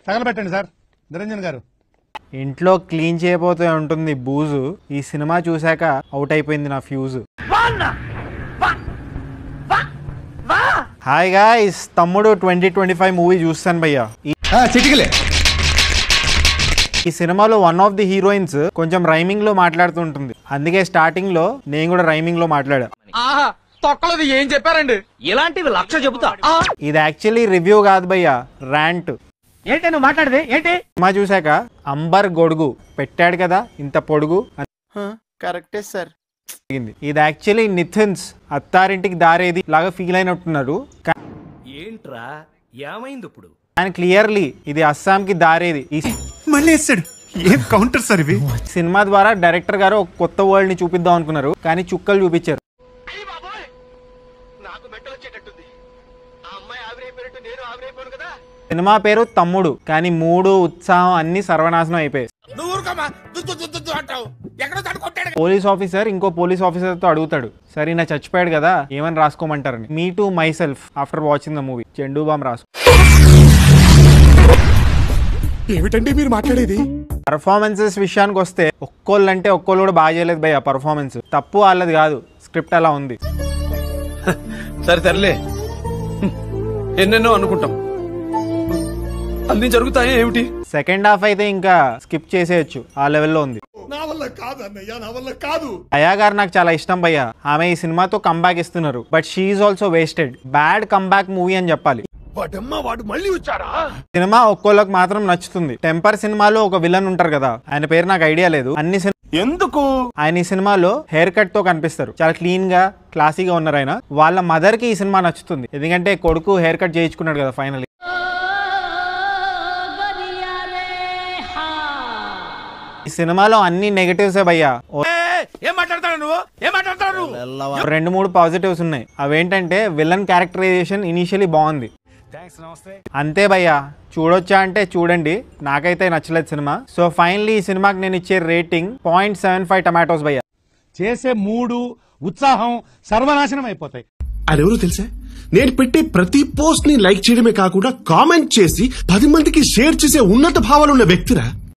తగలబెట్టండి sir Niranjan గారు. ఇంట్లో clean చేయబోతే ఉంటుంది బూజు, ఈ సినిమా చూశాక అవుట్ అయిపోయింది నా ఫ్యూజ్. హాయ్ గాయ్స్, తమ్ముడు 2025 మూవీ చూస్తాను భయ్యా. ఈ సినిమాలో వన్ ఆఫ్ ది హీరోయిన్స్ కొంచెం రైమింగ్ లో మాట్లాడుతుంటుంది, అందుకే స్టార్టింగ్ లో నేను కూడా రైమింగ్ లో మాట్లాడా. ఏం చెప్పారండి? ఇలాంటివి 1,00,000 చెబుతా. ఇది యాక్చువల్లీ రివ్యూ కాదు భయ్యా, ర్యాంట్. ఏంటి నువ్వు మాట్లాడదే ఏంటి? సినిమా చూశాక అంబర్ గొడుగు పెట్టాడు కదా ఇంత పొడుగు. కరెక్టే సార్. ఇది యాక్చువల్లీ నిథిన్స్ అత్తారింటికి దారేది లాగా ఫీల్ అయినట్టున్నారు. ఏంట్రా ఏమైంది ఇప్పుడు? కానీ క్లియర్లీ ఇది అస్సాంకి దారేది. ఈ మళ్ళీ వేస్తాడు. ఏం కౌంటర్ సార్ ఇవి? సినిమా ద్వారా డైరెక్టర్ గారు ఒక కొత్త వరల్డ్ ని చూపిద్దాం అనుకున్నారు, కానీ చుక్కలు చూపించారు. సినిమా పేరు తమ్ముడు, కానీ మూడు ఉత్సాహం అన్ని సర్వనాశనం అయిపోయాయి. పోలీస్ ఆఫీసర్ ఇంకో పోలీస్ ఆఫీసర్ తో అడుగుతాడు, సరే నా చచ్చిపోయాడు కదా ఏమని రాసుకోమంటారని. Me to myself after watching the movie Zandu balm రాసుకో. ఏమిటండి మీరు మాట్లాడేది? పర్ఫార్మెన్సెస్ విషయానికి వస్తే ఒక్కోళ్ళంటే ఒక్కోళ్ళు కూడా బాగా చేయలేదు భయ్య. పర్ఫార్మెన్స్ తప్పు వాళ్ళది కాదు, స్క్రిప్ట్ అలా ఉంది. సరే తరలే, ఎన్నెన్నో అనుకుంటాం, అన్ని జరుగుతాయి ఏమిటి? సెకండ్ హాఫ్ అయితే ఇంకా స్కిప్ చేసేయచ్చు, ఆ లెవెల్లో ఉంది. నా వల్ల కాదు అన్నయ్య, నా వల్ల కాదు. అయా గారు నాకు చాలా ఇష్టం భయ్య, ఆమె ఈ సినిమాతో కంబ్యాక్ ఇస్తున్నారు, but she also wasted. Bad comeback movie అని చెప్పాలి. వాడు మళ్ళీ వచ్చారా? సినిమా ఒక్కోళ్ళకి మాత్రం నచ్చుతుంది. టెంపర్ సినిమాలో ఒక విలన్ ఉంటారు కదా, ఆయన పేరు నాకు ఐడియా లేదు. ఎందుకు ఆయన ఈ సినిమాలో హెయిర్ కట్ తో కనిపిస్తారు, చాలా క్లీన్ గా క్లాసీగా ఉన్నారు ఆయన. వాళ్ళ మదర్ కి ఈ సినిమా నచ్చుతుంది, ఎందుకంటే కొడుకు హెయిర్ కట్ చేయించుకున్నాడు కదా ఫైనల్. ఈ సినిమాలో అన్ని నెగటివ్సే భయ్యా. ఏం మాట్లాడతాడు నువ్వు? ఏం మాట్లాడతాడు? 2-3 పాజిటివ్స్ ఉన్నాయి. అవేంటంటే విలన్ క్యారెక్టరైజేషన్ ఇనిషియలీ బాగుంది, అంతే భయ్యా. చూడొచ్చా అంటే చూడండి, నాకైతే నచ్చలేదు సినిమా. సో ఫైనల్లీ ఈ సినిమాకి నేను ఇచ్చే రేటింగ్ 0.75 టమాటోస్ భయ్యా. చేసే మూడు ఉత్సాహం సర్వనాశనం అయిపోతాయి. అదెవరో తెలుసా? నేను పెట్టే ప్రతి పోస్ట్ ని లైక్ చేయడమే కాకుండా కామెంట్ చేసి 10 మందికి షేర్ చేసే ఉన్నత భావాలున్న వ్యక్తిరా.